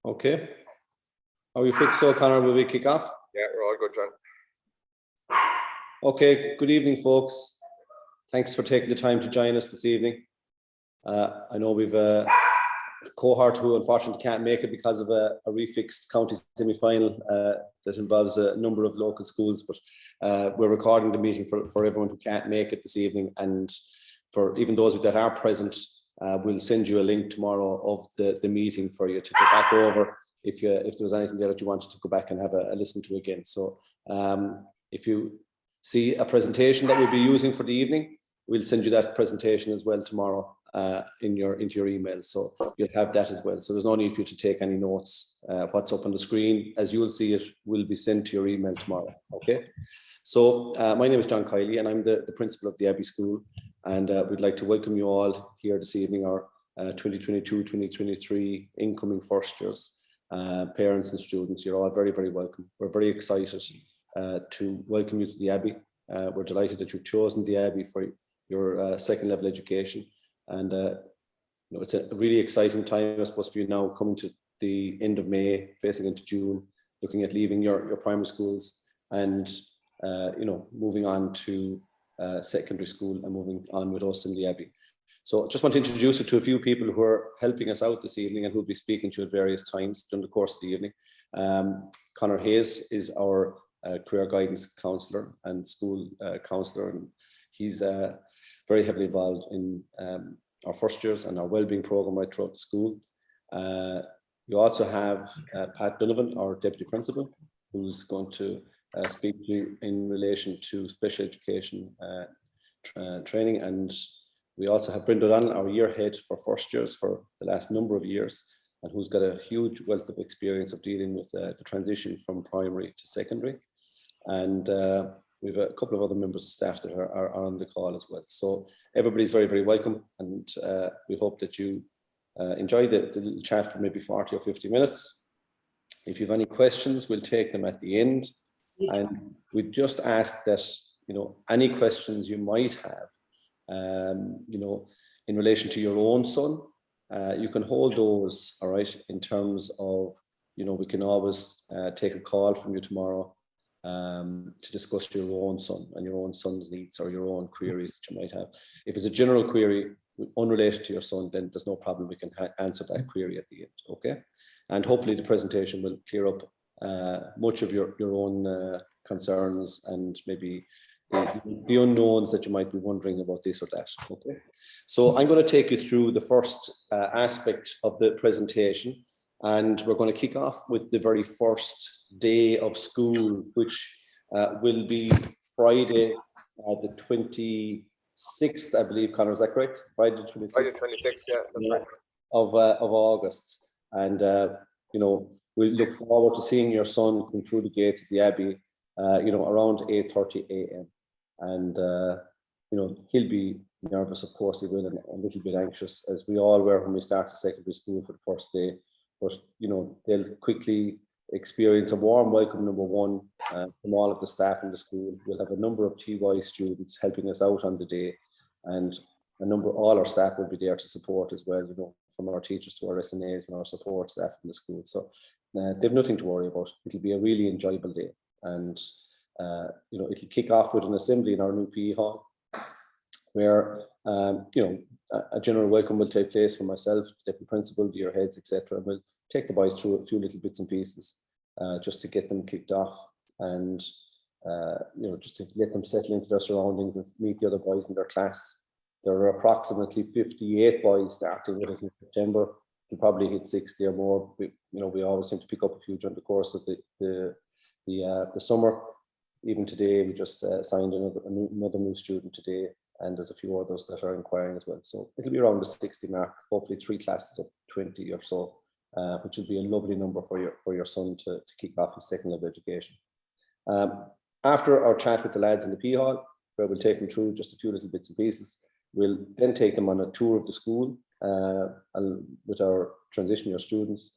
Okay. Are you fixed, so Conor? Will we kick off? Yeah, we're all good, John. Okay. Good evening, folks. Thanks for taking the time to join us this evening. I know we've a cohort who unfortunately can't make it because of a refixed county semi-final that involves a number of local schools, but we're recording the meeting for everyone who can't make it this evening, and for even those that are present, we'll send you a link tomorrow of the meeting for you to go back over if there was anything there that you wanted to go back and have a listen to again. So if you see a presentation that we'll be using for the evening, we'll send you that presentation as well tomorrow into your email, so you'll have that as well. So there's no need for you to take any notes. What's up on the screen, as you'll see it, will be sent to your email tomorrow. Okay. So my name is John Kiley, and I'm the principal of the Abbey School, and we'd like to welcome you all here this evening, our 2022-2023 incoming first years, parents and students. You're all very, very welcome. We're very excited to welcome you to the Abbey. We're delighted that you've chosen the Abbey for your second level education, and it's a really exciting time, I suppose, for you now, coming to the end of May, facing into June, looking at leaving your primary schools and moving on to secondary school and moving on with us in the Abbey. So I just want to introduce you to a few people who are helping us out this evening and who'll be speaking to you at various times during the course of the evening. Conor Hayes is our career guidance counsellor and school counsellor, and he's very heavily involved in our first years and our wellbeing program right throughout the school. You also have Pat Donovan, our deputy principal, who's going to speak to you in relation to special education training, and we also have Brenda O'Donnell, our year head for first years for the last number of years, and who's got a huge wealth of experience of dealing with the transition from primary to secondary. And we have a couple of other members of staff that are on the call as well. So everybody's very, very welcome, and we hope that you enjoy the little chat for maybe 40 or 50 minutes. If you have any questions, we'll take them at the end. And we just ask that, any questions you might have, in relation to your own son, you can hold those, all right, in terms of, we can always take a call from you tomorrow to discuss your own son and your own son's needs or your own queries that you might have. If it's a general query unrelated to your son, then there's no problem. We can answer that query at the end, okay? And hopefully the presentation will clear up much of your own concerns and maybe the unknowns that you might be wondering about this or that. Okay, so I'm going to take you through the first aspect of the presentation, and we're going to kick off with the very first day of school, which will be Friday, the 26th, I believe. Conor, is that correct? Friday the 26th. Friday 26th, yeah, that's right. Of August, and we look forward to seeing your son come through the gates of the Abbey, around 8:30 a.m. And he'll be nervous, of course he will, and a little bit anxious, as we all were when we started secondary school for the first day. But they'll quickly experience a warm welcome, number one, from all of the staff in the school. We'll have a number of TY students helping us out on the day, and all our staff will be there to support as well, from our teachers to our SNAs and our support staff in the school. So they've nothing to worry about. It'll be a really enjoyable day, and it'll kick off with an assembly in our new PE hall, where a general welcome will take place for myself, deputy principal, the year heads, etc. We'll take the boys through a few little bits and pieces just to get them kicked off, and just to let them settle into their surroundings and meet the other boys in their class. There are approximately 58 boys starting with us in September. We'll probably hit 60 or more. We always seem to pick up a few during the course of the summer. Even today, we just signed another new student today, and there's a few others that are inquiring as well. So it'll be around the 60 mark, hopefully 3 classes of 20 or so, which will be a lovely number for your son to kick off his second level education. After our chat with the lads in the PE hall, where we'll take them through just a few little bits and pieces, we'll then take them on a tour of the school with our transition year students.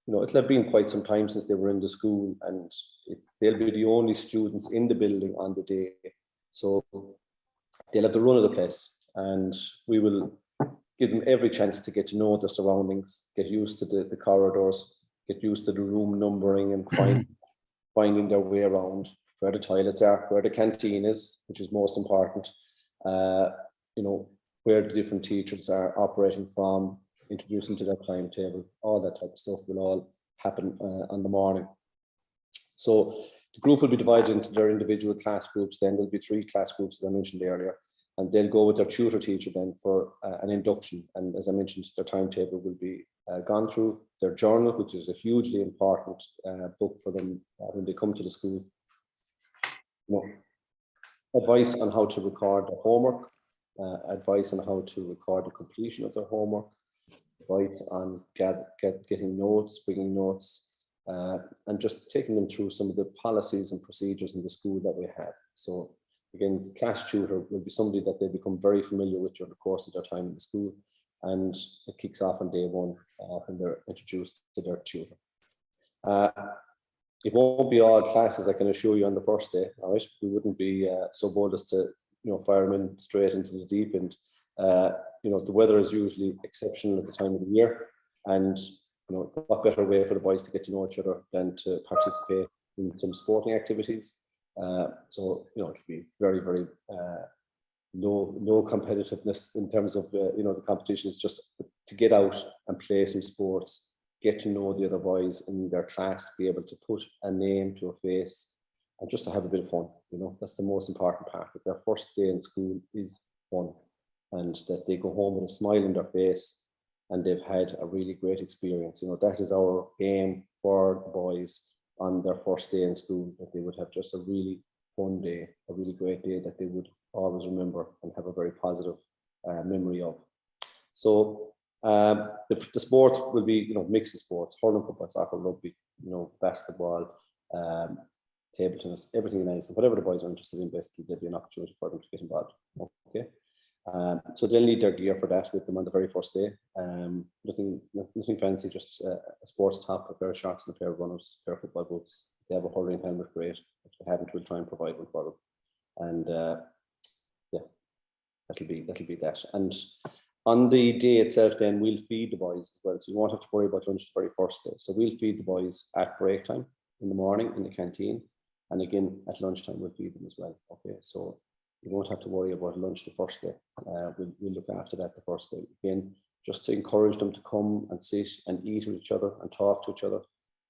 It'll have been quite some time since they were in the school, and they'll be the only students in the building on the day. So they'll have the run of the place, and we will give them every chance to get to know the surroundings, get used to the corridors, get used to the room numbering and finding their way around, where the toilets are, where the canteen is, which is most important, where the different teachers are operating from, introducing to their timetable, all that type of stuff will all happen on the morning. So the group will be divided into their individual class groups. Then there'll be 3 class groups, as I mentioned earlier, and they'll go with their tutor teacher then for an induction. And as I mentioned, their timetable will be gone through, their journal, which is a hugely important book for them when they come to the school. Advice on how to record their homework, advice on how to record the completion of their homework, advice on getting notes, bringing notes, and just taking them through some of the policies and procedures in the school that we have. So again, class tutor will be somebody that they become very familiar with during the course of their time in the school, and it kicks off on day 1 when they're introduced to their tutor. It won't be all classes, I can assure you, on the first day. All right, we wouldn't be so bold as to fire them in straight into the deep end. The weather is usually exceptional at the time of the year, and what better way for the boys to get to know each other than to participate in some sporting activities. So it'll be very, very no competitiveness in terms of the competition. It's just to get out and play some sports, get to know the other boys in their class, be able to put a name to a face, and just to have a bit of fun. That's the most important part. That their first day in school is fun, and that they go home with a smile on their face and they've had a really great experience. That is our aim for the boys on their first day in school, that they would have just a really fun day, a really great day that they would always remember and have a very positive memory of. So the sports will be, mix of sports: hurling, football, soccer, rugby, basketball, table tennis, everything and anything, whatever the boys are interested in. Basically, there'll be an opportunity for them to get involved. Okay. So they'll need their gear for that with them on the very first day. Nothing fancy, just a sports top, a pair of shorts and a pair of runners, a pair of football boots. If they have a hurling helmet, great. If they haven't, we'll try and provide one for them. And that'll be that. And on the day itself, then we'll feed the boys as well. So you won't have to worry about lunch the very first day. So we'll feed the boys at break time in the morning in the canteen, and again at lunchtime we'll feed them as well. Okay, so you won't have to worry about lunch the first day. We'll look after that the first day. Again, just to encourage them to come and sit and eat with each other and talk to each other.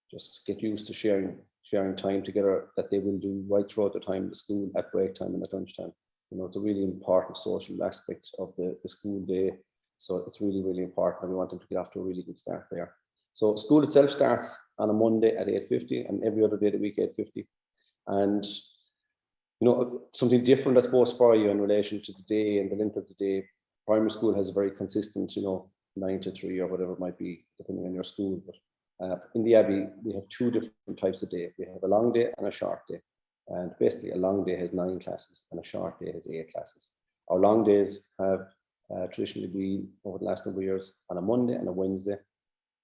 Just get used to sharing time together, that they will do right throughout the time in the school, at break time and at lunchtime. It's a really important social aspect of the school day. So it's really, really important, and we want them to get off to a really good start there. So school itself starts on a Monday at 8:50 and every other day of the week 8:50. And something different, I suppose, for you in relation to the day and the length of the day. Primary school has a very consistent, 9 to 3 or whatever it might be, depending on your school. But in the Abbey, we have 2 different types of day. We have a long day and a short day. And basically, a long day has 9 classes and a short day has 8 classes. Our long days have traditionally been, over the last number of years, on a Monday and a Wednesday,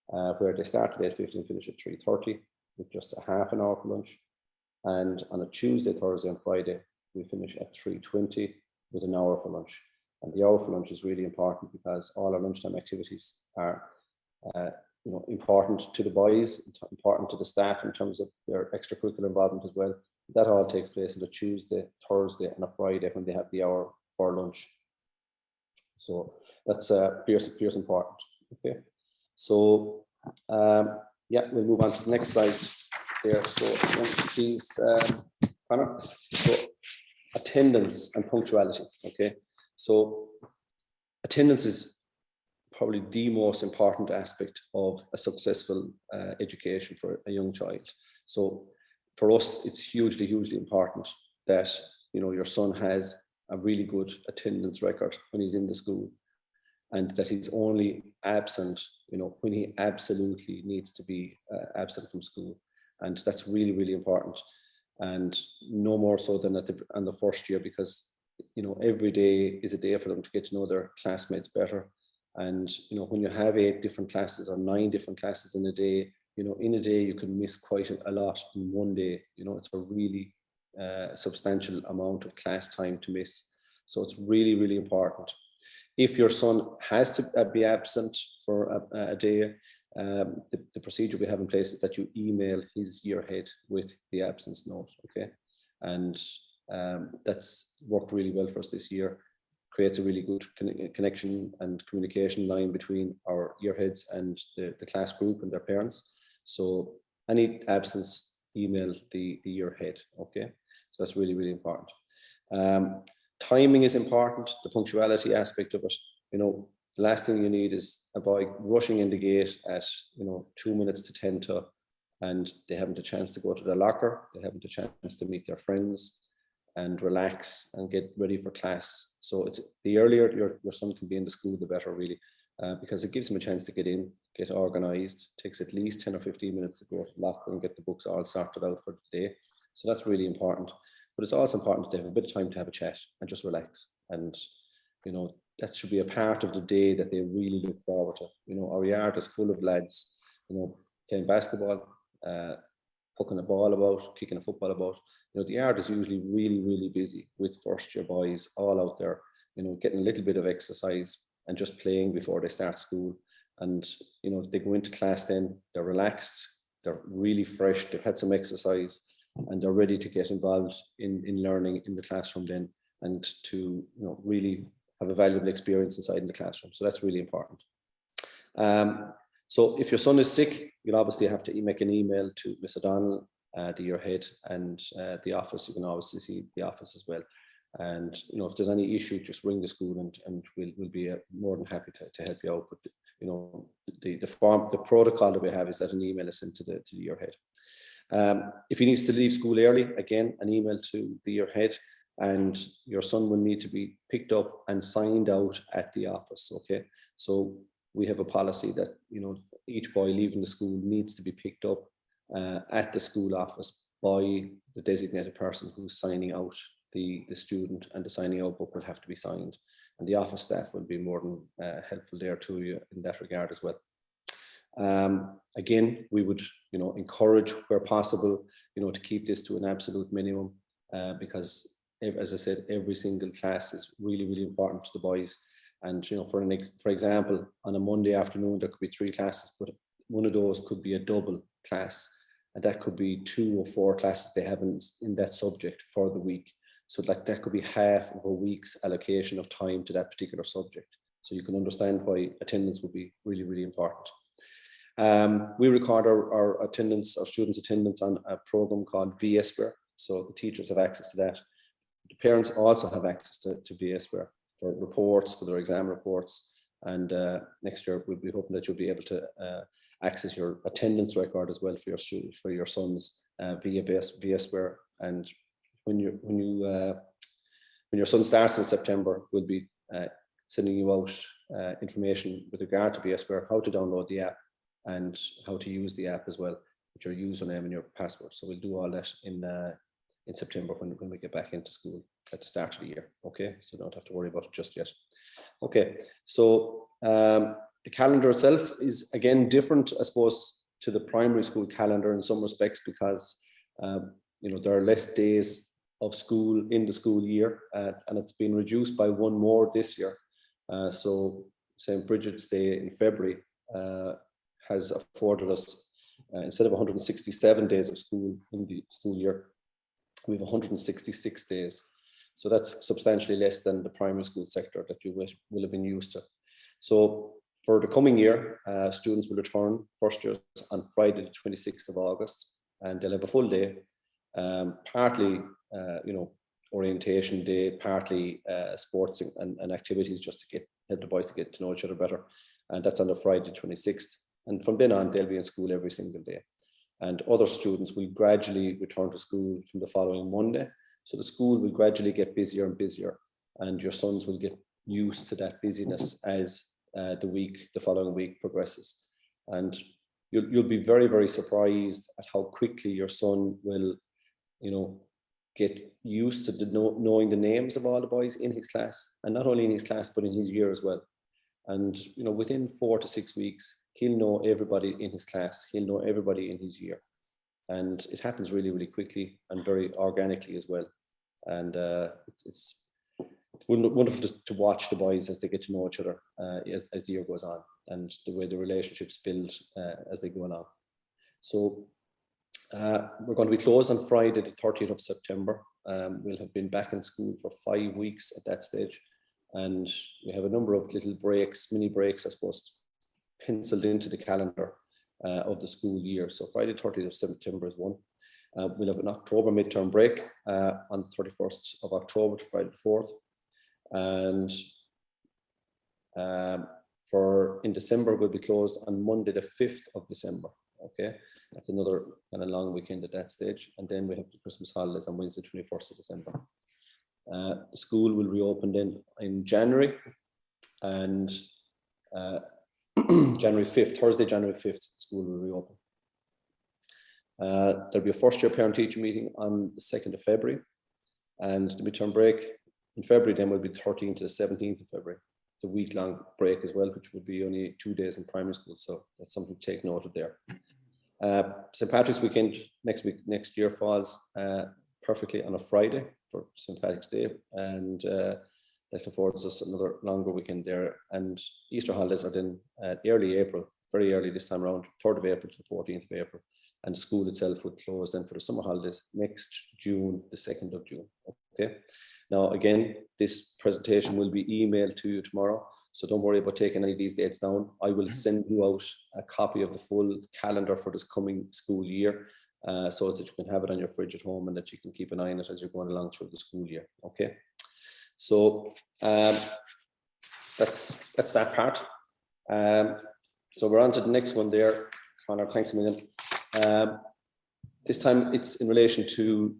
where they start at 8:50 and finish at 3:30 with just a half an hour for lunch. And on a Tuesday, Thursday and Friday, we finish at 3:20 with an hour for lunch. And the hour for lunch is really important because all our lunchtime activities are important to the boys, important to the staff in terms of their extracurricular involvement as well. That all takes place on a Tuesday, Thursday and a Friday when they have the hour for lunch. So that's fierce important. Okay, so we'll move on to the next slide there. So please, Connor. So attendance and punctuality. Okay, so attendance is probably the most important aspect of a successful education for a young child. So for us, it's hugely important that your son has a really good attendance record when he's in the school, and that he's only absent, when he absolutely needs to be absent from school. And that's really important, and no more so than on the first year, because every day is a day for them to get to know their classmates better. And when you have 8 different classes or 9 different classes in a day, in a day you can miss quite a lot in one day. It's a really substantial amount of class time to miss. So it's really important. If your son has to be absent for a day, the procedure we have in place is that you email his year head with the absence note, okay? And that's worked really well for us this year. Creates a really good connection and communication line between our year heads and the class group and their parents. So any absence, email the year head, okay? So that's really, really important. Timing is important, the punctuality aspect of it. You know, the last thing you need is a boy rushing in the gate at, 2 minutes to 10 to, and they haven't a chance to go to their locker, they haven't a chance to meet their friends and relax and get ready for class. So it's, the earlier your son can be in the school, the better, really, because it gives him a chance to get in, get organized. Takes at least 10 or 15 minutes to go to the locker and get the books all sorted out for the day. So that's really important. But it's also important to have a bit of time to have a chat and just relax. And, that should be a part of the day that they really look forward to. Our yard is full of lads, playing basketball, pucking a ball about, kicking a football about. The yard is usually really, really busy with first year boys all out there, getting a little bit of exercise and just playing before they start school. And, they go into class then, they're relaxed, they're really fresh, they've had some exercise, and they're ready to get involved in learning in the classroom then, and to really have a valuable experience inside in the classroom. So that's really important. So if your son is sick, you'll obviously have to make an email to Miss O'Donnell, the year head, and the office. You can obviously see the office as well. And if there's any issue, just ring the school, and we'll be more than happy to help you out. But the protocol that we have is that an email is sent to the year head. If he needs to leave school early, again, an email to the year head, and your son will need to be picked up and signed out at the office. Okay, so we have a policy that each boy leaving the school needs to be picked up at the school office by the designated person who's signing out the student, and the signing out book will have to be signed. And the office staff will be more than helpful there to you in that regard as well. Again, we would encourage where possible to keep this to an absolute minimum, because as I said, every single class is really, really important to the boys. And for example, on a Monday afternoon there could be 3 classes, but one of those could be a double class, and that could be 2 or 4 classes they have in that subject for the week. So that could be half of a week's allocation of time to that particular subject. So you can understand why attendance would be really, really important. We record our attendance, our students' attendance, on a program called VSware. So the teachers have access to that. The parents also have access to VSware for reports, for their exam reports. And next year we'll be hoping that you'll be able to access your attendance record as well for your students, for your sons, via VSware. And when your son starts in September, we'll be sending you out information with regard to VSware, how to download the app and how to use the app as well, with your username and your password. So we'll do all that in September when we get back into school at the start of the year. Okay, so don't have to worry about it just yet. Okay, so the calendar itself is again different, I suppose, to the primary school calendar in some respects, because there are less days of school in the school year, and it's been reduced by 1 more this year. So St. Bridget's Day in February has afforded us, instead of 167 days of school in the school year, we have 166 days. So that's substantially less than the primary school sector that you will have been used to. So for the coming year, students will return first years on Friday the 26th of August, and they'll have a full day, partly orientation day, partly sports and activities, just to help the boys to get to know each other better. And that's on the Friday 26th. And from then on, they'll be in school every single day. And other students will gradually return to school from the following Monday. So the school will gradually get busier and busier, and your sons will get used to that busyness as the following week progresses. And you'll be very, very surprised at how quickly your son will, get used to knowing the names of all the boys in his class, and not only in his class, but in his year as well. And, within 4 to 6 weeks, he'll know everybody in his class. He'll know everybody in his year. And it happens really, really quickly and very organically as well. And wonderful to watch the boys as they get to know each other as the year goes on, and the way the relationships build as they go along. So we're going to be closed on Friday, the 30th of September. We'll have been back in school for 5 weeks at that stage. And we have a number of little breaks, mini breaks, I suppose, penciled into the calendar of the school year. So Friday, 30th of September is one. We'll have an October midterm break on the 31st of October to Friday the 4th. And in December, we'll be closed on Monday, the 5th of December. Okay, that's another kind of long weekend at that stage. And then we have the Christmas holidays on Wednesday, 21st of December. The school will reopen then in January, and January 5th, Thursday, January 5th, the school will reopen. There'll be a first year parent teacher meeting on the 2nd of February, and the midterm break in February then will be 13th to the 17th of February. It's a week-long break as well, which would be only 2 days in primary school. So that's something to take note of there. St. Patrick's weekend next year falls perfectly on a Friday for St. Patrick's Day, and that affords us another longer weekend there. And Easter holidays are then early April, very early this time around, 3rd of April to the 14th of April. And the school itself would close then for the summer holidays next June, the 2nd of June. Okay. Now, again, this presentation will be emailed to you tomorrow, so don't worry about taking any of these dates down. I will send you out a copy of the full calendar for this coming school year, so that you can have it on your fridge at home and that you can keep an eye on it as you're going along through the school year. Okay, so that's that part. So we're on to the next one there. Conor, thanks a million. This time it's in relation to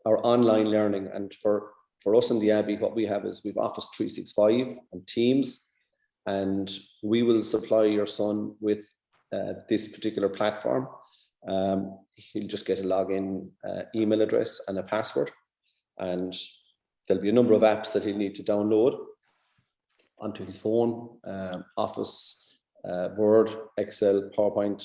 our online learning, and for us in the Abbey, what we have is we've Office 365 and Teams, and we will supply your son with this particular platform. He'll just get a login email address and a password, and there'll be a number of apps that he'll need to download onto his phone, Office, Word, Excel, PowerPoint,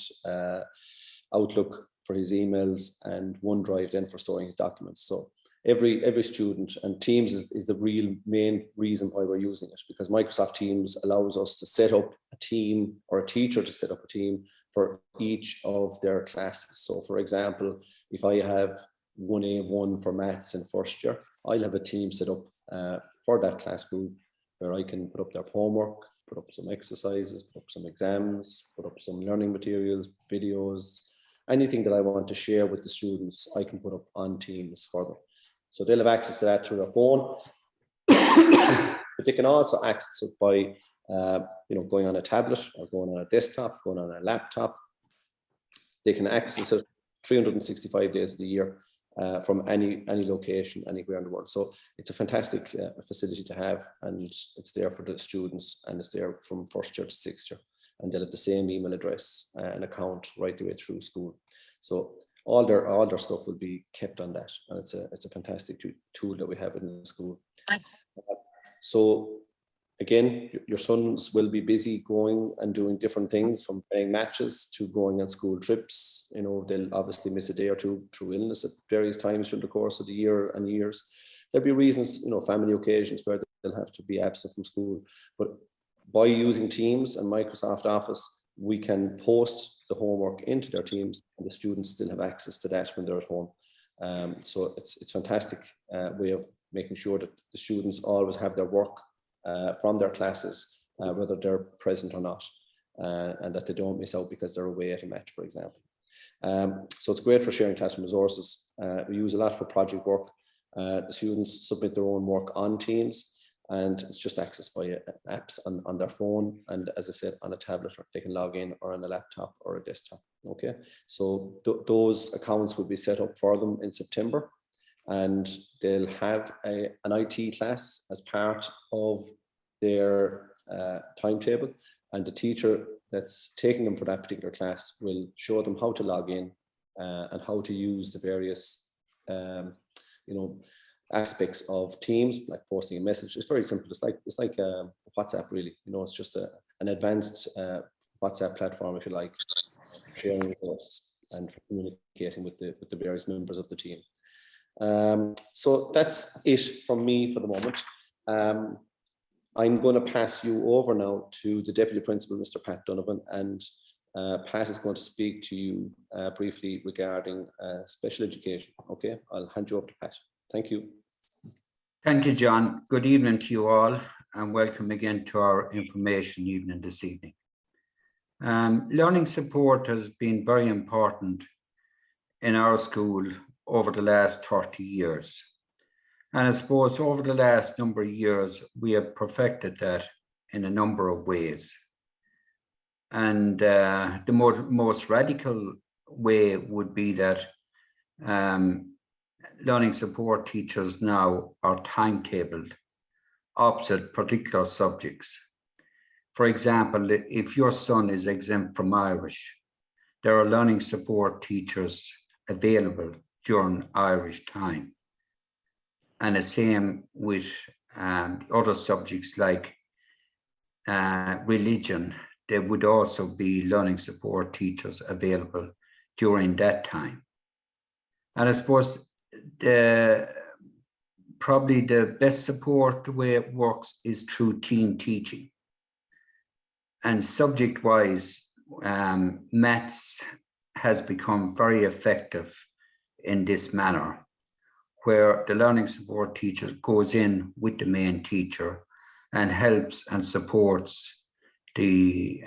Outlook for his emails, and OneDrive then for storing his documents. So every student, and Teams is the real main reason why we're using it, because Microsoft Teams allows us to set up a team, or a teacher to set up a team for each of their classes. So for example, if I have 1A1 for maths in first year, I'll have a team set up for that class group where I can put up their homework, put up some exercises, put up some exams, put up some learning materials, videos, anything that I want to share with the students, I can put up on Teams for them. So they'll have access to that through their phone, but they can also access it by going on a tablet or going on a desktop, going on a laptop. They can access it 365 days of the year from any location, anywhere in the world. So it's a fantastic facility to have, and it's there for the students, and it's there from first year to sixth year, and they'll have the same email address and account right the way through school. So all their stuff will be kept on that, and it's a fantastic tool that we have in the school. So again, your sons will be busy going and doing different things, from playing matches to going on school trips. They'll obviously miss a day or two through illness at various times during the course of the year and years. There'll be reasons, family occasions where they'll have to be absent from school. But by using Teams and Microsoft Office, we can post the homework into their Teams, and the students still have access to that when they're at home. So it's a fantastic way of making sure that the students always have their work from their classes, whether they're present or not, and that they don't miss out because they're away at a match, for example. So it's great for sharing classroom resources. We use a lot for project work. The students submit their own work on Teams, and it's just accessed by apps on their phone, and as I said, on a tablet, or they can log in, or on a laptop or a desktop. Okay, so those accounts will be set up for them in September, and they'll have an IT class as part of their timetable, and the teacher that's taking them for that particular class will show them how to log in and how to use the various aspects of Teams, like posting a message. It's very simple. It's like WhatsApp, really. It's just an advanced WhatsApp platform, if you like, sharing reports and for communicating with the various members of the team. So that's it from me for the moment. I'm going to pass you over now to the Deputy Principal, Mr. Pat Donovan, and Pat is going to speak to you briefly regarding special education. Okay, I'll hand you over to Pat. Thank you. Thank you, John. Good evening to you all, and welcome again to our information evening this evening. Learning support has been very important in our school over the last 30 years. And I suppose over the last number of years, we have perfected that in a number of ways. And the most radical way would be that learning support teachers now are timetabled opposite particular subjects. For example, if your son is exempt from Irish, there are learning support teachers available during Irish time. And the same with other subjects like religion, there would also be learning support teachers available during that time. And I suppose probably the best support, the way it works, is through team teaching. And subject-wise, maths has become very effective in this manner, where the learning support teacher goes in with the main teacher and helps and supports the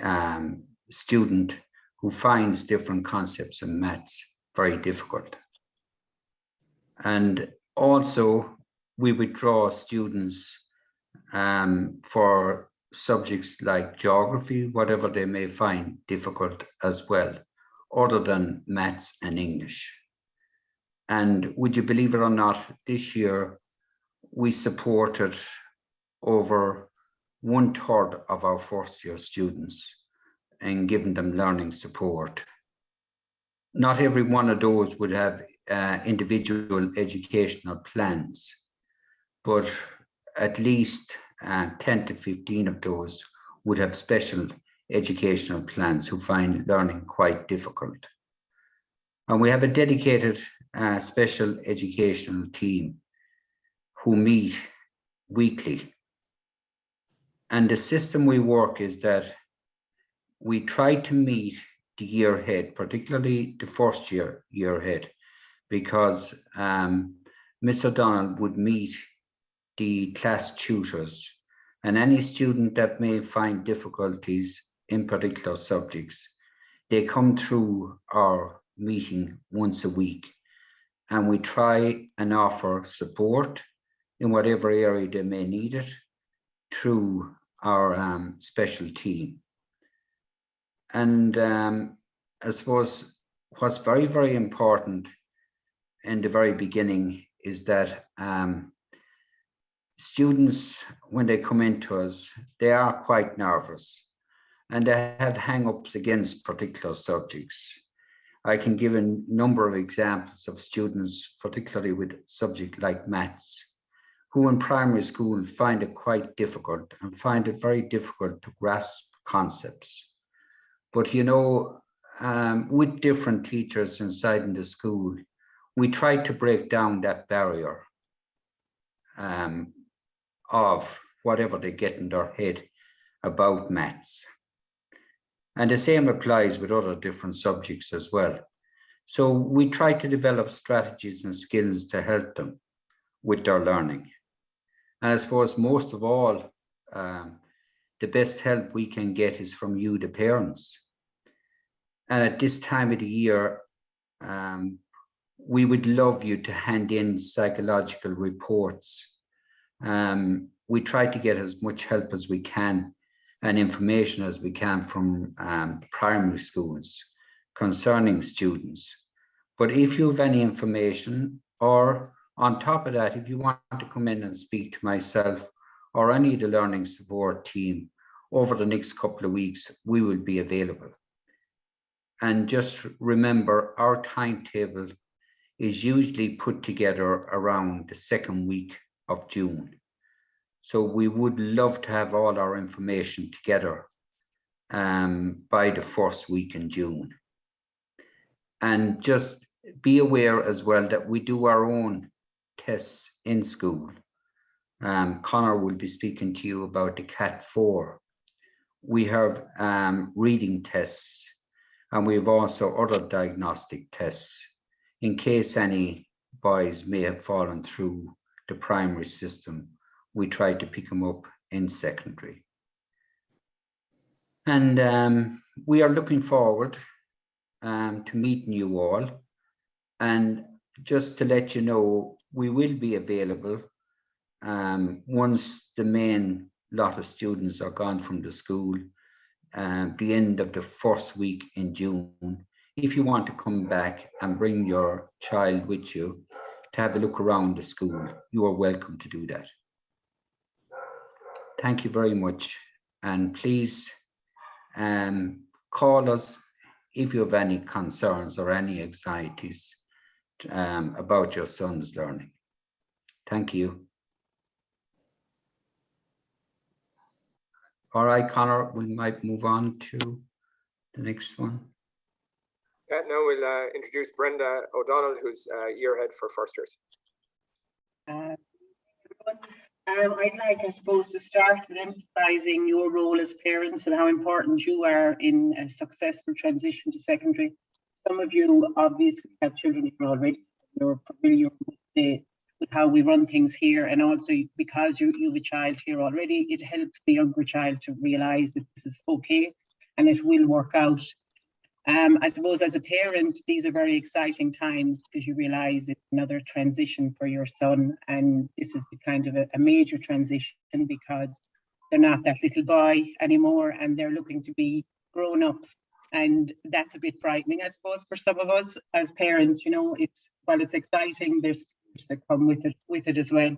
student who finds different concepts in maths very difficult. And also, we withdraw students for subjects like geography, whatever they may find difficult as well, other than maths and English. And would you believe it or not, this year we supported over 1/3 of our first year students and giving them learning support. Not every one of those would have individual educational plans, but at least 10 to 15 of those would have special educational plans who find learning quite difficult. And we have a dedicated special educational team who meet weekly. And the system we work is that we try to meet the year ahead, particularly the first year ahead, because Ms. O'Donnell would meet the class tutors and any student that may find difficulties in particular subjects. They come through our meeting once a week, and we try and offer support in whatever area they may need it through our special team. And I suppose what's very, very important in the very beginning is that students, when they come into us, they are quite nervous and they have hang-ups against particular subjects. I can give a number of examples of students, particularly with subjects like maths, who in primary school find it quite difficult and find it very difficult to grasp concepts. But you know, with different teachers inside in the school, we try to break down that barrier of whatever they get in their head about maths. And the same applies with other different subjects as well. So we try to develop strategies and skills to help them with their learning. And I suppose most of all, the best help we can get is from you, the parents. And at this time of the year, we would love you to hand in psychological reports. We try to get as much help as we can and information as we can from primary schools concerning students. But if you have any information, or on top of that, if you want to come in and speak to myself or any of the learning support team over the next couple of weeks, we will be available. And just remember, our timetable is usually put together around the second week of June. So we would love to have all our information together by the first week in June. And just be aware as well that we do our own tests in school. Connor will be speaking to you about the CAT 4. We have reading tests, and we have also other diagnostic tests in case any boys may have fallen through the primary system. We try to pick them up in secondary. And we are looking forward to meeting you all. And just to let you know, we will be available once the main lot of students are gone from the school, the end of the first week in June. If you want to come back and bring your child with you to have a look around the school, you are welcome to do that. Thank you very much. And please call us if you have any concerns or any anxieties about your son's learning. Thank you. All right, Connor, we might move on to the next one. Yeah, now we'll introduce Brenda O'Donnell, who's year head for first years. I'd like, I suppose, to start with emphasising your role as parents and how important you are in a successful transition to secondary. Some of you obviously have children here already. You're familiar with how we run things here, and also because you have a child here already, it helps the younger child to realise that this is okay and it will work out. I suppose as a parent, these are very exciting times because you realise it's another transition for your son, and this is the kind of a major transition because they're not that little boy anymore and they're looking to be grown-ups, and that's a bit frightening, I suppose, for some of us as parents. You know, while it's exciting, there's fears that come with it as well.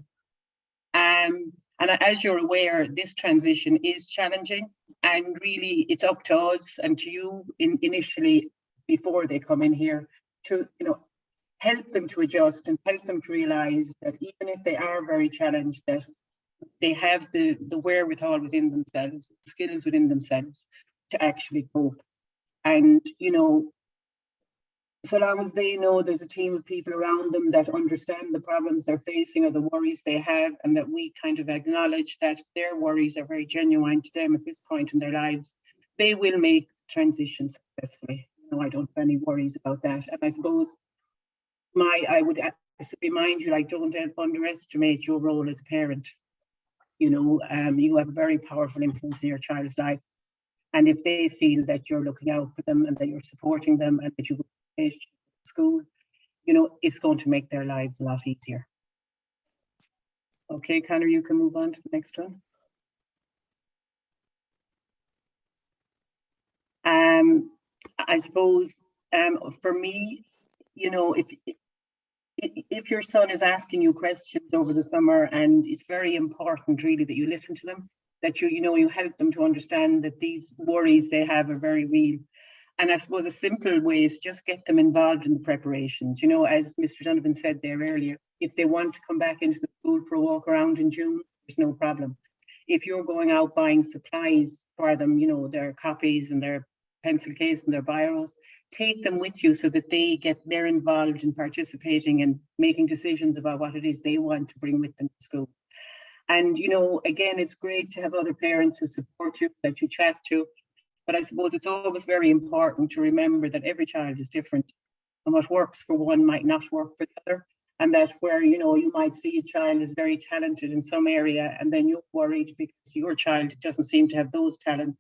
And as you're aware, this transition is challenging, and really it's up to us and to you initially, before they come in here, to help them to adjust and help them to realise that even if they are very challenged, that they have the wherewithal within themselves, the skills within themselves to actually cope. And so long as they know there's a team of people around them that understand the problems they're facing or the worries they have, and that we kind of acknowledge that their worries are very genuine to them at this point in their lives, they will make the transition successfully. I don't have any worries about that. And I suppose I would remind you, don't underestimate your role as a parent. You have a very powerful influence in your child's life. And if they feel that you're looking out for them and that you're supporting them and that you go to school, it's going to make their lives a lot easier. Okay, Connor, you can move on to the next one. I suppose for me, if your son is asking you questions over the summer, and it's very important really that you listen to them, that you help them to understand that these worries they have are very real. And I suppose a simple way is just get them involved in the preparations. As Mr. Donovan said there earlier, if they want to come back into the school for a walk around in June, there's no problem. If you're going out buying supplies for them, their copies and their pencil case and their biros, take them with you so that they're involved in participating and making decisions about what it is they want to bring with them to school. And, again, it's great to have other parents who support you, that you chat to. But I suppose it's always very important to remember that every child is different, and what works for one might not work for the other. And that where, you might see a child is very talented in some area, and then you're worried because your child doesn't seem to have those talents.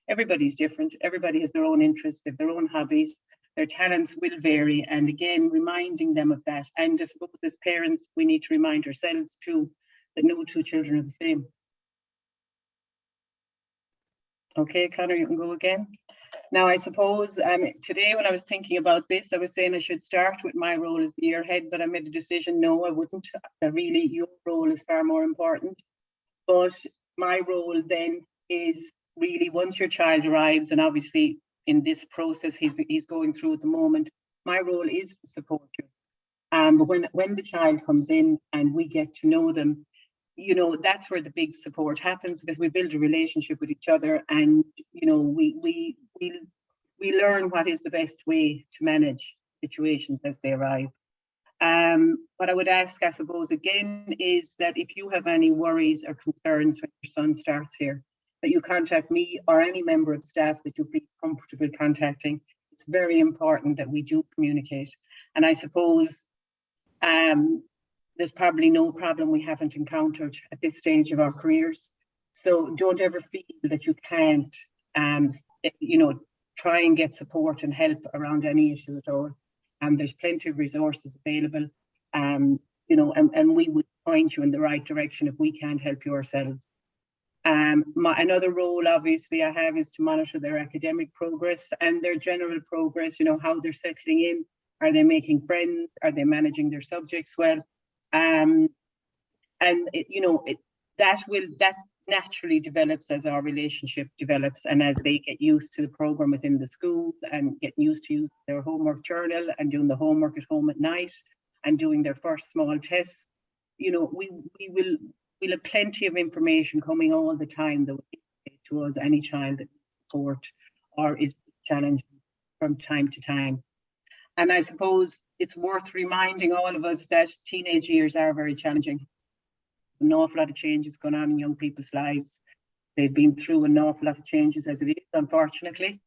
Everybody's different. Everybody has their own interests, their own hobbies. Their talents will vary. And again, reminding them of that. And I suppose as parents, we need to remind ourselves too, that no two children are the same. Okay, Connor, you can go again. Now, I suppose today when I was thinking about this, I was saying I should start with my role as the year head, but I made a decision, no, I wouldn't. That really your role is far more important. But my role then is really once your child arrives, and obviously in this process he's going through at the moment, my role is to support you. But when the child comes in and we get to know them, that's where the big support happens, because we build a relationship with each other, and we learn what is the best way to manage situations as they arrive. What I would ask, I suppose, again, is that if you have any worries or concerns when your son starts here, that you contact me or any member of staff that you feel comfortable contacting. It's very important that we do communicate. And I suppose there's probably no problem we haven't encountered at this stage of our careers. So don't ever feel that you can't, try and get support and help around any issue at all. There's plenty of resources available, and we would point you in the right direction if we can't help you ourselves. Another role, obviously, I have is to monitor their academic progress and their general progress, how they're settling in. Are they making friends? Are they managing their subjects well? That naturally develops as our relationship develops and as they get used to the program within the school and get used to their homework journal and doing the homework at home at night and doing their first small tests. We'll have plenty of information coming all the time that will indicate to us any child that needs support or is challenged from time to time. And I suppose it's worth reminding all of us that teenage years are very challenging. An awful lot of changes going on in young people's lives. They've been through an awful lot of changes as it is, unfortunately.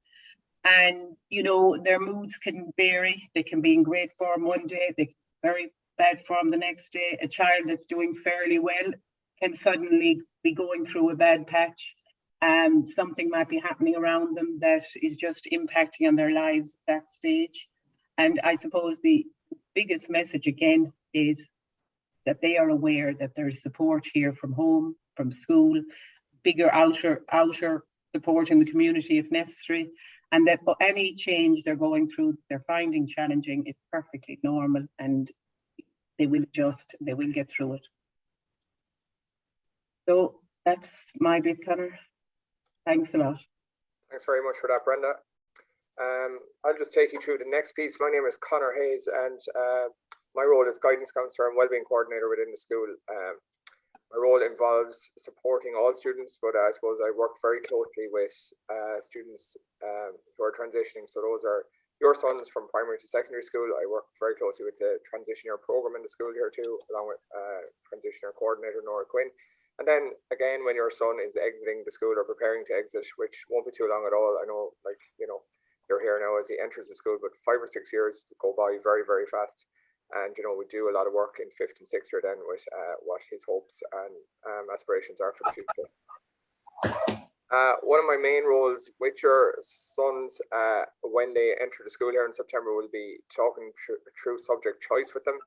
And, their moods can vary. They can be in great form one day, they can be very bad form the next day. A child that's doing fairly well can suddenly be going through a bad patch. Something might be happening around them that is just impacting on their lives at that stage. And I suppose the biggest message again is that they are aware that there's support here from home, from school, bigger outer support in the community if necessary, and that any change they're going through, they're finding challenging, is perfectly normal, and they will adjust, they will get through it. So that's my bit, Conor. Thanks a lot. Thanks very much for that, Brenda. I'll just take you through the next piece. My name is Conor Hayes, and my role is Guidance Counsellor and Wellbeing Coordinator within the school. My role involves supporting all students, but I suppose I work very closely with students who are transitioning. So those are your sons from primary to secondary school. I work very closely with the transition year program in the school here too, along with transition year coordinator Nora Quinn. And then again, when your son is exiting the school or preparing to exit, which won't be too long at all. I know, you're here now as he enters the school, but 5 or 6 years go by very, very fast. And, we do a lot of work in 5th and 6th year then with what his hopes and aspirations are for the future. One of my main roles with your sons when they enter the school here in September will be talking through subject choice with them.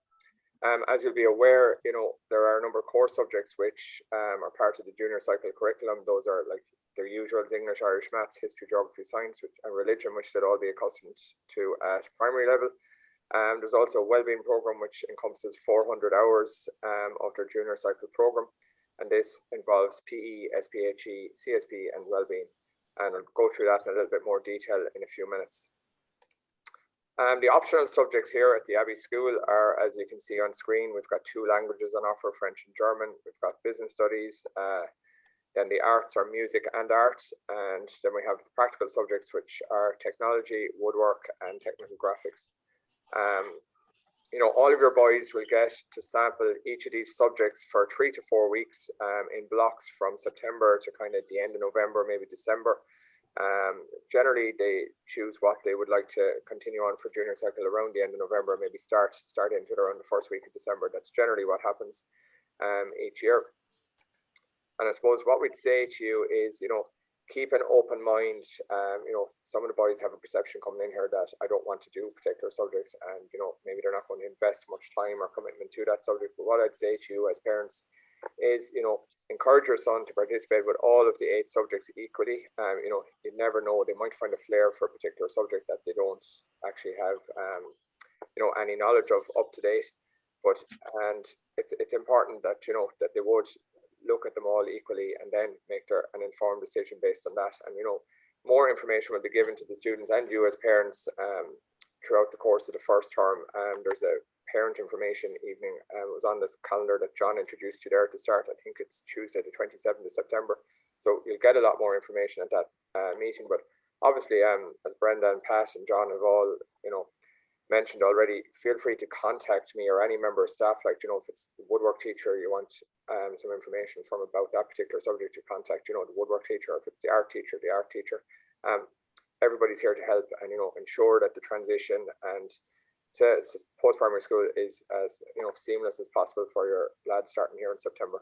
As you'll be aware, there are a number of core subjects which are part of the junior cycle curriculum. Those are like their usual English, Irish, maths, history, geography, science, and religion, which they'll all be accustomed to at primary level. There's also a wellbeing program which encompasses 400 hours of their junior cycle program, and this involves PE, SPHE, CSP, and wellbeing. And I'll go through that in a little bit more detail in a few minutes. The optional subjects here at the Abbey School are, as you can see on screen, we've got 2 languages on offer, French and German. We've got business studies. Then the arts are music and art, and then we have the practical subjects, which are technology, woodwork, and technical graphics. All of your boys will get to sample each of these subjects for 3 to 4 weeks in blocks from September to kind of the end of November, maybe December. Generally, they choose what they would like to continue on for junior cycle around the end of November, maybe start into it around the first week of December. That's generally what happens each year. And I suppose what we'd say to you is, keep an open mind. Some of the boys have a perception coming in here that I don't want to do a particular subject, and maybe they're not going to invest much time or commitment to that subject. But what I'd say to you as parents is, encourage your son to participate with all of the 8 subjects equally. You never know, they might find a flair for a particular subject that they don't actually have any knowledge of up to date. And it's important that that they would look at them all equally and then make an informed decision based on that. And more information will be given to the students and you as parents throughout the course of the first term. There's a parent information evening. It was on this calendar that John introduced you there at the start. I think it's Tuesday the 27th of September. So you'll get a lot more information at that meeting. But obviously, as Brenda and Pat and John have all mentioned already, feel free to contact me or any member of staff. Like, you know, if it's the woodwork teacher you want some information from about that particular subject, to contact, you know, the woodwork teacher. If it's the art teacher, everybody's here to help and, you know, ensure that the transition and to post-primary school is as, you know, seamless as possible for your lads starting here in September.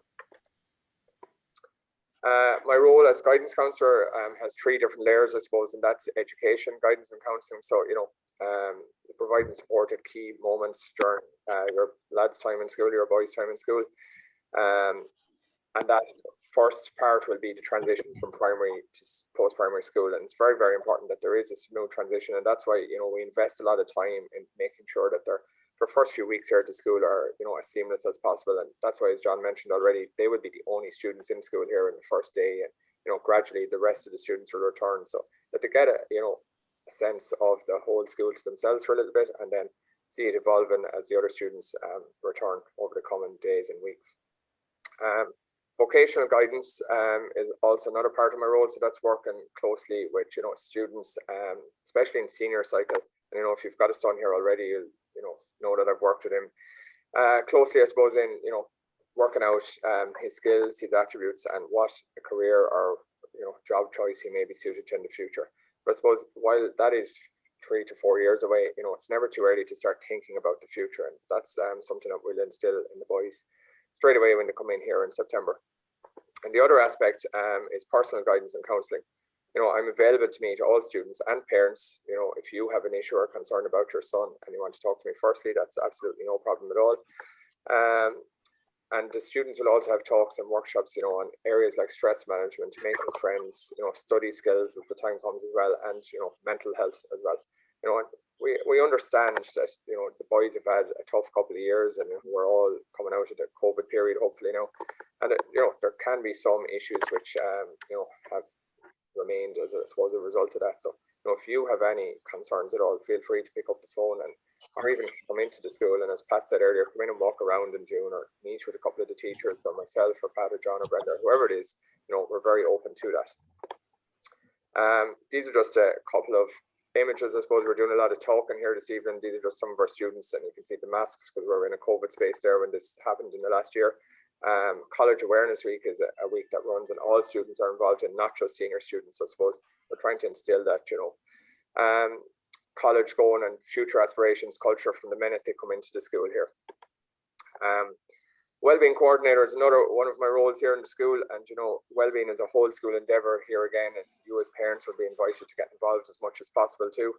My role as guidance counsellor has 3 different layers, I suppose, and that's education, guidance and counselling. So, you know, providing support at key moments during your lads' time in school, your boys' time in school. And that first part will be the transition from primary to post-primary school. And it's very, very important that there is a smooth transition. And that's why, you know, we invest a lot of time in making sure that their first few weeks here at the school are, you know, as seamless as possible. And that's why, as John mentioned already, they would be the only students in school here in the first day. And, you know, gradually the rest of the students will return. So that they get a, you know, a sense of the whole school to themselves for a little bit, and then see it evolving as the other students return over the coming days and weeks. Vocational guidance is also another part of my role. So that's working closely with, you know, students, especially in senior cycle. And, you know, if you've got a son here already, you'll know that I've worked with him closely, I suppose, in, you know, working out his skills, his attributes, and what a career or, you know, job choice he may be suited to in the future. But I suppose while that is 3 to 4 years away, you know, it's never too early to start thinking about the future. And that's something that we'll instill in the boys straight away when they come in here in September. And the other aspect is personal guidance and counselling. You know, I'm available to meet all students and parents. You know, if you have an issue or concern about your son and you want to talk to me firstly, that's absolutely no problem at all. And the students will also have talks and workshops, you know, on areas like stress management, making friends, you know, study skills as the time comes as well, and, you know, mental health as well. You know, and we understand that, you know, the boys have had a tough couple of years, and we're all coming out of the COVID period, hopefully now. And, you know, there can be some issues which, you know, have remained as, I suppose, a result of that. So, you know, if you have any concerns at all, feel free to pick up the phone or even come into the school. And as Pat said earlier, come in and walk around in June, or meet with a couple of the teachers, or myself or Pat or John or Brenda, whoever it is. You know, we're very open to that. These are just a couple of images. I suppose we're doing a lot of talking here this evening. These are just some of our students, and you can see the masks because we're in a COVID space there when this happened in the last year. College Awareness Week is a week that runs, and all students are involved in, not just senior students. I suppose we're trying to instill that, you know, college going and future aspirations culture from the minute they come into the school here. Wellbeing coordinator is another one of my roles here in the school, and, you know, wellbeing is a whole school endeavour here again, and you as parents will be invited to get involved as much as possible too.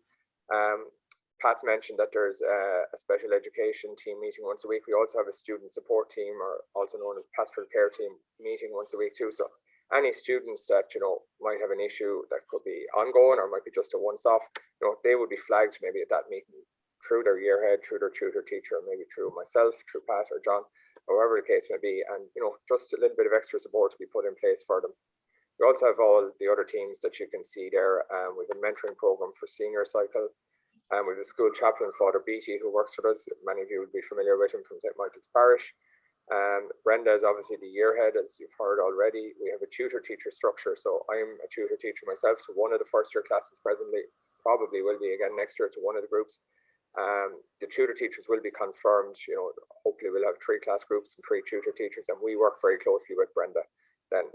Pat mentioned that there's a special education team meeting once a week. We also have a student support team, or also known as pastoral care team, meeting once a week too. So any students that, you know, might have an issue that could be ongoing or might be just a once-off, you know, they would be flagged maybe at that meeting through their year head, through their tutor teacher, maybe through myself, through Pat or John, however the case may be. And, you know, just a little bit of extra support to be put in place for them. We also have all the other teams that you can see there. We have a mentoring program for senior cycle. We have a school chaplain, Father Beatty, who works with us. Many of you will be familiar with him from St. Michael's Parish. Brenda is obviously the year head, as you've heard already. We have a tutor teacher structure. So I'm a tutor teacher myself. So one of the first year classes presently, probably will be again next year to one of the groups. The tutor teachers will be confirmed. You know, hopefully we'll have 3 class groups and 3 tutor teachers, and we work very closely with Brenda then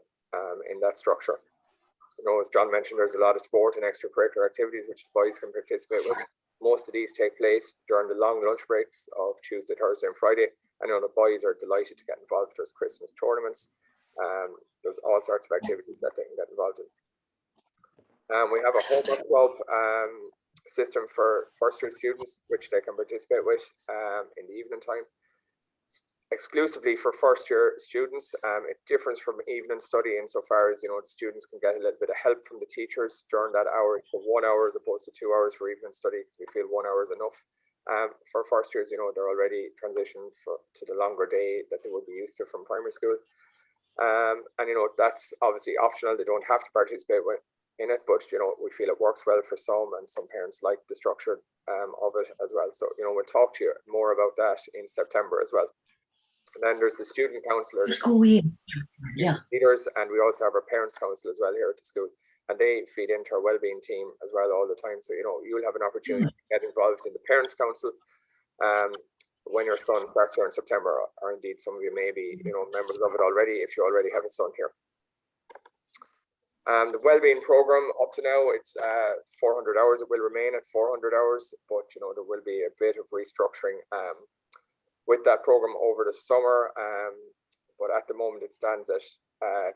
in that structure. You know, as John mentioned, there's a lot of sport and extracurricular activities which boys can participate with. Most of these take place during the long lunch breaks of Tuesday, Thursday and Friday. I know the boys are delighted to get involved. There's Christmas tournaments. There's all sorts of activities that they can get involved in. We have a homework club system for first year students, which they can participate with in the evening time. Exclusively for first year students. It differs from evening study insofar as, you know, the students can get a little bit of help from the teachers during that hour, for 1 hour as opposed to 2 hours for evening study, because we feel 1 hour is enough. For first years, you know, they're already transitioned to the longer day that they would be used to from primary school. And, you know, that's obviously optional. They don't have to participate in it, but, you know, we feel it works well for some, and some parents like the structure of it as well. So, you know, we'll talk to you more about that in September as well. And then there's the student counsellor, leaders, and we also have our parents council as well here at the school. and they feed into our wellbeing team as well all the time. So, you know, you'll have an opportunity to get involved in the Parents' Council when your son starts here in September, or indeed some of you may be, you know, members of it already if you already have a son here. The wellbeing program up to now, it's 400 hours. It will remain at 400 hours, but you know, there will be a bit of restructuring with that program over the summer. But at the moment it stands at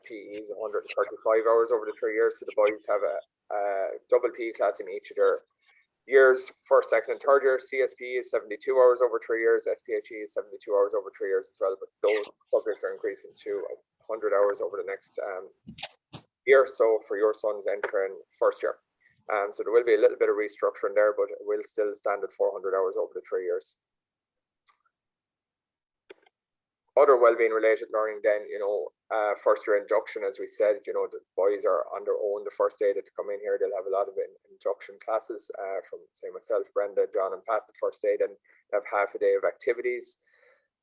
PE is 135 hours over the 3 years. So the boys have a double PE class in each of their years, first, second and third year. CSP is 72 hours over 3 years. SPHE is 72 hours over 3 years as well. But those subjects are increasing to 100 hours over the next year. So for your sons entering first year. So there will be a little bit of restructuring there, but it will still stand at 400 hours over the 3 years. Other wellbeing related learning then, you know, first year induction, as we said, you know, the boys are on their own the first day that to come in here. They'll have a lot of induction classes from, say, myself, Brenda, John and Pat the first day. Then they have half a day of activities.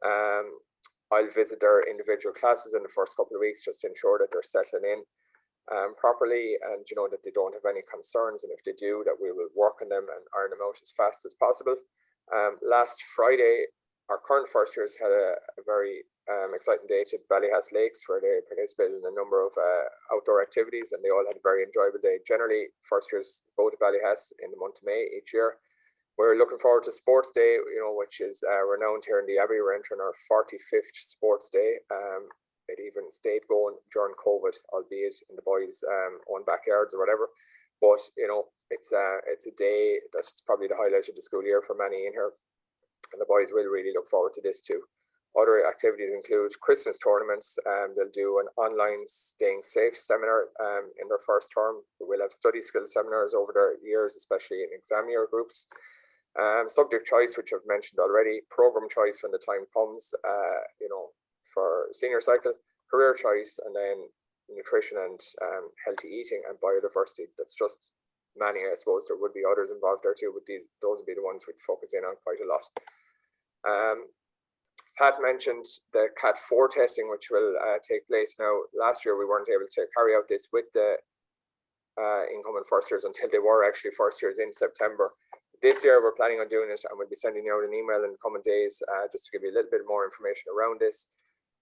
I'll visit their individual classes in the first couple of weeks just to ensure that they're settling in properly, and you know, that they don't have any concerns, and if they do, that we will work on them and iron them out as fast as possible. Last Friday, our current first years had a very exciting day to Ballyhass Lakes, where they participated in a number of outdoor activities, and they all had a very enjoyable day. Generally, first years go to Ballyhass in the month of May each year. We're looking forward to Sports Day, you know, which is renowned here in the Abbey. We're entering our 45th Sports Day. It even stayed going during COVID, albeit in the boys' own backyards or whatever. But you know, it's a day that's probably the highlight of the school year for many in here. And the boys will really look forward to this too. Other activities include Christmas tournaments. They'll do an online staying safe seminar in their first term. We'll have study skill seminars over their years, especially in exam year groups. Subject choice, which I've mentioned already. Program choice when the time comes, you know, for senior cycle. Career choice, and then nutrition and healthy eating and biodiversity. That's just many. I suppose there would be others involved there too, but those would be the ones we'd focus in on quite a lot. Pat mentioned the Cat 4 testing, which will take place now. Last year we weren't able to carry out this with the incoming first years until they were actually first years in September. This year we're planning on doing it, and we'll be sending you out an email in the coming days just to give you a little bit more information around this.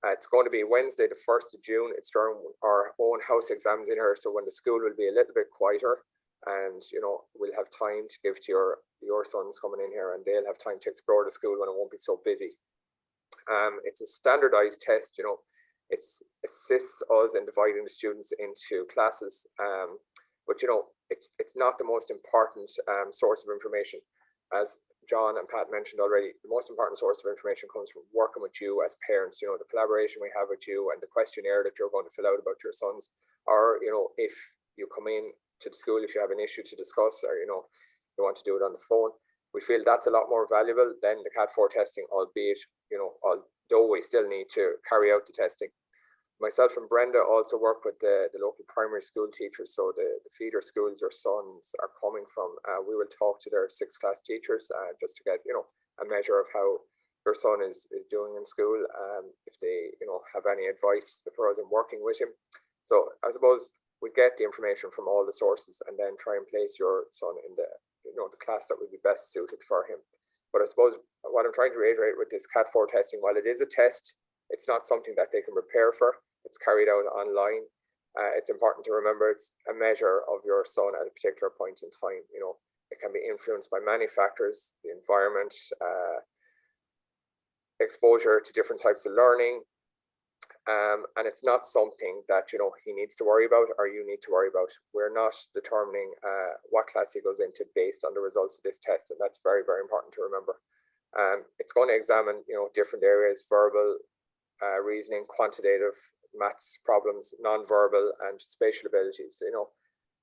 It's going to be Wednesday, the 1st of June. It's during our own house exams in here, so when the school will be a little bit quieter, and you know, we'll have time to give to your sons coming in here, and they'll have time to explore the school when it won't be so busy. It's a standardized test. You know, it assists us in dividing the students into classes, but you know, it's not the most important source of information. As John and Pat mentioned already, the most important source of information comes from working with you as parents. You know, the collaboration we have with you and the questionnaire that you're going to fill out about your sons, or you know, if you come in to the school, if you have an issue to discuss, or you know, you want to do it on the phone, we feel that's a lot more valuable than the Cat 4 testing, albeit, you know, although we still need to carry out the testing. Myself and Brenda also work with the local primary school teachers, so the feeder schools your sons are coming from. We will talk to their 6th class teachers just to get, you know, a measure of how your son is doing in school, if they, you know, have any advice for us in working with him. So I suppose we get the information from all the sources and then try and place your son in the, you know, the class that would be best suited for him. But I suppose what I'm trying to reiterate with this Cat 4 testing, while it is a test, it's not something that they can prepare for. It's carried out online. It's important to remember it's a measure of your son at a particular point in time. You know, it can be influenced by many factors: the environment, exposure to different types of learning, and it's not something that, you know, he needs to worry about or you need to worry about. We're not determining what class he goes into based on the results of this test, and that's very, very important to remember. It's going to examine, you know, different areas: verbal, reasoning, quantitative, maths problems, non-verbal, and spatial abilities. You know,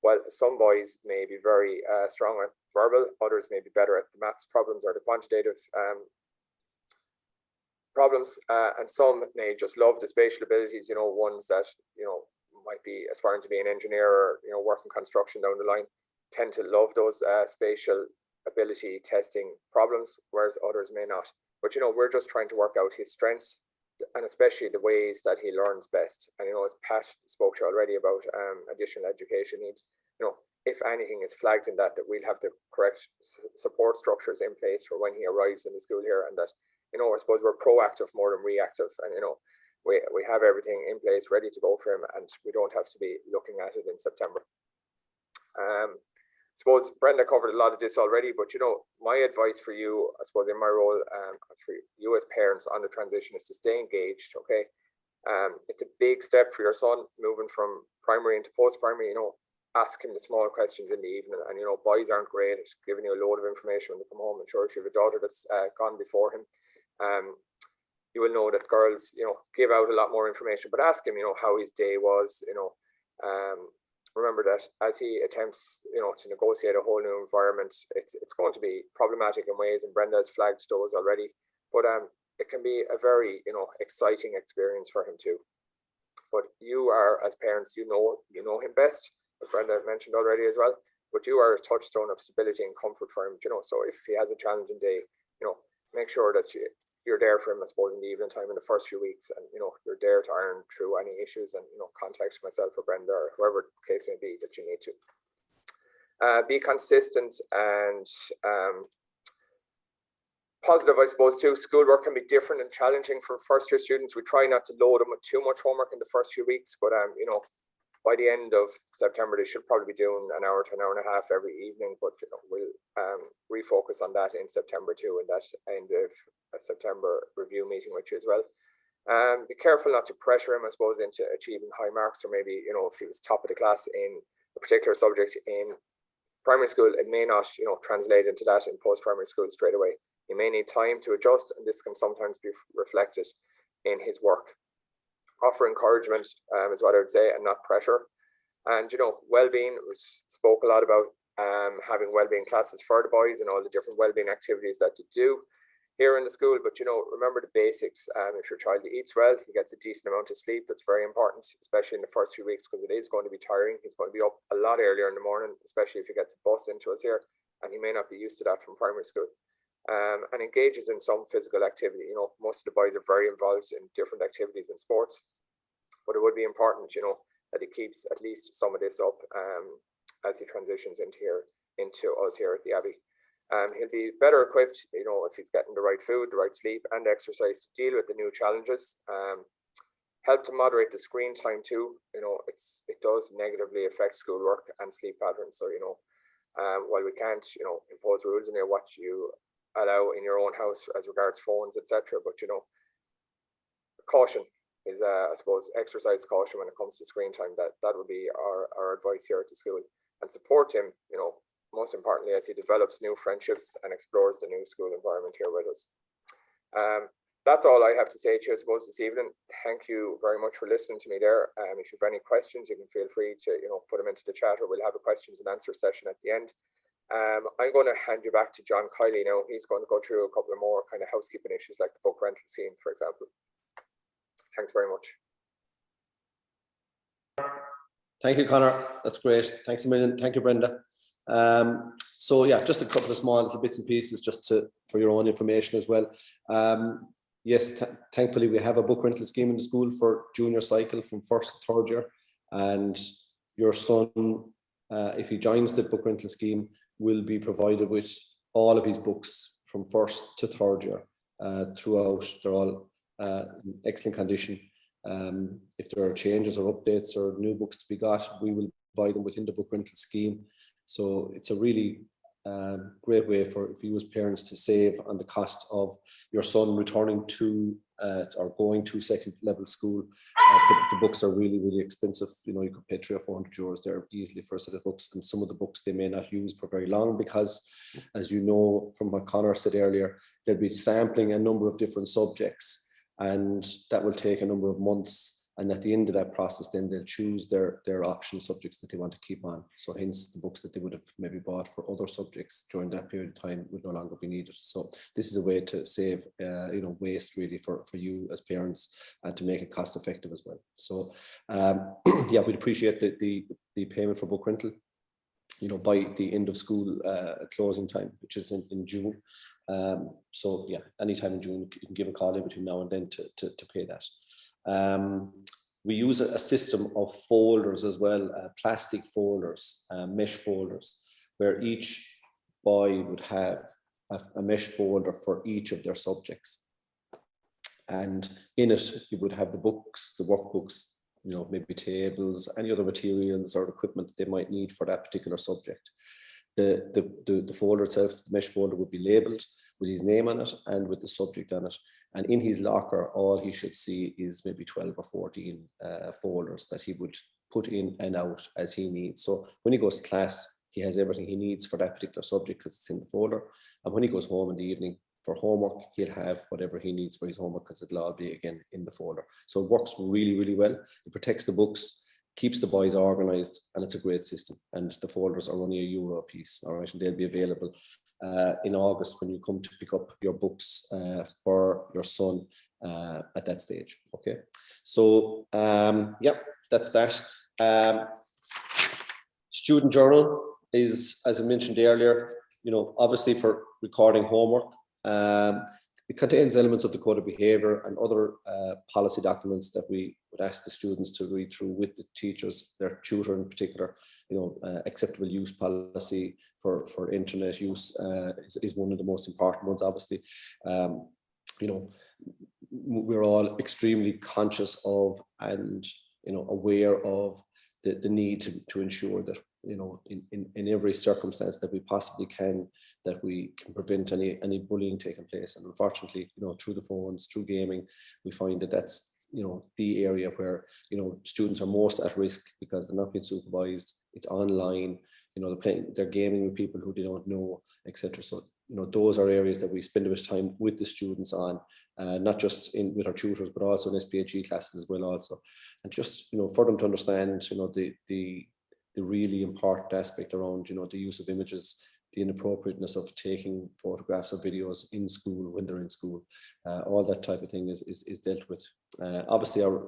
while some boys may be very strong at verbal, others may be better at the maths problems or the quantitative problems, and some may just love the spatial abilities. You know, ones that, you know, might be aspiring to be an engineer or, you know, working construction down the line, tend to love those spatial ability testing problems, whereas others may not. But you know, we're just trying to work out his strengths and especially the ways that he learns best. And, you know, as Pat spoke to already about additional education needs, you know, if anything is flagged in that we'll have the correct support structures in place for when he arrives in the school here, and that, you know, I suppose we're proactive more than reactive, and, you know, we have everything in place ready to go for him, and we don't have to be looking at it in September. I suppose Brenda covered a lot of this already, but, you know, my advice for you, I suppose in my role for you as parents on the transition, is to stay engaged. Okay, it's a big step for your son moving from primary into post-primary. You know, ask him the small questions in the evening, and, you know, boys aren't great at giving you a load of information when they come home. I'm sure if you have a daughter that's gone before him, you will know that girls, you know, give out a lot more information, but ask him, you know, how his day was. You know, remember that as he attempts, you know, to negotiate a whole new environment, it's going to be problematic in ways, and Brenda has flagged those already, but it can be a very, you know, exciting experience for him too. But you are, as parents, you know him best, as Brenda mentioned already as well, but you are a touchstone of stability and comfort for him, you know. So if he has a challenging day, you know, make sure that you're there for him, I suppose, in the evening time in the first few weeks, and, you know, you're there to iron through any issues, and, you know, contact myself or Brenda or whoever the case may be that you need to. Be consistent and positive, I suppose, too. Schoolwork can be different and challenging for first-year students. We try not to load them with too much homework in the first few weeks, but you know, by the end of September, they should probably be doing an hour to an hour and a half every evening. But, you know, we'll refocus on that in September too, and that end of September review meeting with you as well. Be careful not to pressure him, I suppose, into achieving high marks, or maybe, you know, if he was top of the class in a particular subject in primary school, it may not, you know, translate into that in post-primary school straight away. He may need time to adjust, and this can sometimes be reflected in his work. Offer encouragement is what I would say, and not pressure. And, you know, Wellbeing, we spoke a lot about having Wellbeing classes for the boys and all the different Wellbeing activities that you do here in the school. But, you know, remember the basics. If your child eats well, he gets a decent amount of sleep. That's very important, especially in the first few weeks, because it is going to be tiring. He's going to be up a lot earlier in the morning, especially if he gets a bus into us here, and he may not be used to that from primary school. And engages in some physical activity. You know, most of the boys are very involved in different activities and sports, but it would be important, you know, that he keeps at least some of this up as he transitions into us here at the Abbey. He'll be better equipped, you know, if he's getting the right food, the right sleep and exercise to deal with the new challenges. Help to moderate the screen time too. You know, it does negatively affect schoolwork and sleep patterns. So, you know, while we can't, you know, impose rules on what you allow in your own house as regards phones, etc., but, you know, caution is, I suppose, exercise caution when it comes to screen time. That would be our advice here at the school, and support him, you know, most importantly, as he develops new friendships and explores the new school environment here with us. That's all I have to say to you, I suppose, this evening. Thank you very much for listening to me there. If you have any questions, you can feel free to, you know, put them into the chat, or we'll have a questions and answer session at the end. I'm going to hand you back to John Kiley now. He's going to go through a couple of more kind of housekeeping issues, like the book rental scheme, for example. Thanks very much. Thank you, Conor. That's great. Thanks a million. Thank you, Brenda. So yeah, just a couple of small little bits and pieces just for your own information as well. Yes, thankfully we have a book rental scheme in the school for junior cycle from first to third year, and your son, if he joins the book rental scheme, will be provided with all of his books from first to third year throughout. They're all in excellent condition. If there are changes or updates or new books to be got, we will buy them within the book rental scheme. So it's a really great way for you as parents to save on the cost of your son returning to or going to second level school. The books are really, really expensive. You know, you could pay 300 or 400 euros there easily for a set of books, and some of the books they may not use for very long because, as you know from what Conor said earlier, they'll be sampling a number of different subjects, and that will take a number of months. And at the end of that process, then they'll choose their option subjects that they want to keep on. So hence the books that they would have maybe bought for other subjects during that period of time would no longer be needed. So this is a way to save, you know, waste really for you as parents, and to make it cost effective as well. So yeah, we'd appreciate the payment for book rental, you know, by the end of school closing time, which is in June. So yeah, anytime in June, you can give a call in between now and then to pay that. We use a system of folders as well, plastic folders, mesh folders, where each boy would have a mesh folder for each of their subjects. And in it, you would have the books, the workbooks, you know, maybe tables, any other materials or equipment they might need for that particular subject. The folder itself, the mesh folder, would be labeled with his name on it and with the subject on it. And in his locker, all he should see is maybe 12 or 14 folders that he would put in and out as he needs. So when he goes to class, he has everything he needs for that particular subject because it's in the folder. And when he goes home in the evening for homework, he'll have whatever he needs for his homework because it'll all be again in the folder. So it works really, really well. It protects the books, keeps the boys organized, and it's a great system. And the folders are only €1 a piece, all right? And they'll be available in August when you come to pick up your books for your son at that stage, okay? So, yeah, that's that. Student journal is, as I mentioned earlier, you know, obviously for recording homework. It contains elements of the code of behavior and other policy documents that we would ask the students to read through with the teachers, their tutor in particular. You know, acceptable use policy for internet use is one of the most important ones, obviously. You know, we're all extremely conscious of and, you know, aware of the need to ensure that, you know, in every circumstance that we possibly can, that we can prevent any bullying taking place. And unfortunately, you know, through the phones, through gaming, we find that that's, you know, the area where, you know, students are most at risk because they're not being supervised. It's online, you know, they're gaming with people who they don't know, etc. So, you know, those are areas that we spend a bit of time with the students on, not just with our tutors, but also in SPHE classes as well also. And just, you know, for them to understand, you know, the really important aspect around, you know, the use of images, the inappropriateness of taking photographs or videos in school when they're in school, all that type of thing is dealt with. Obviously, our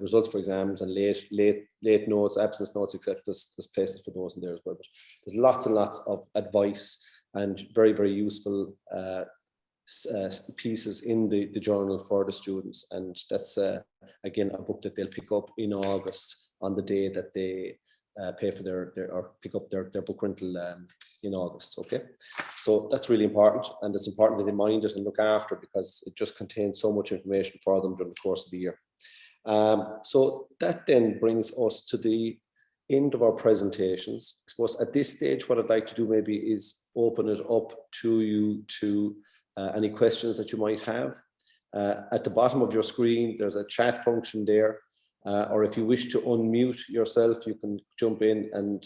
results for exams and late notes, absence notes, etc. There's places for those in there as well. But there's lots and lots of advice and very, very useful pieces in the journal for the students. And that's again a book that they'll pick up in August on the day that they pay for their or pick up their book rental in August. Okay, so that's really important, and it's important that they mind it and look after, because it just contains so much information for them during the course of the year. So that then brings us to the end of our presentations. I suppose at this stage, what I'd like to do maybe is open it up to you to any questions that you might have. At the bottom of your screen, there's a chat function there. Or if you wish to unmute yourself, you can jump in and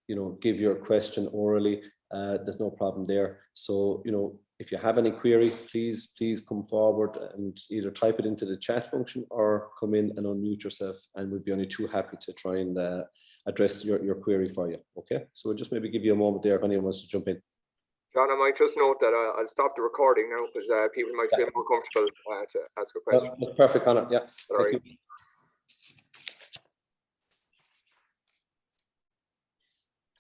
you know, give your question orally. There's no problem there. So, you know, if you have any query, please come forward and either type it into the chat function or come in and unmute yourself, and we'd be only too happy to try and address your query for you. Okay, so we'll just maybe give you a moment there if anyone wants to jump in. John, I might just note that I'll stop the recording now because people might feel more comfortable to ask a question. That's perfect, Conor. Yeah. Sorry. Thank you.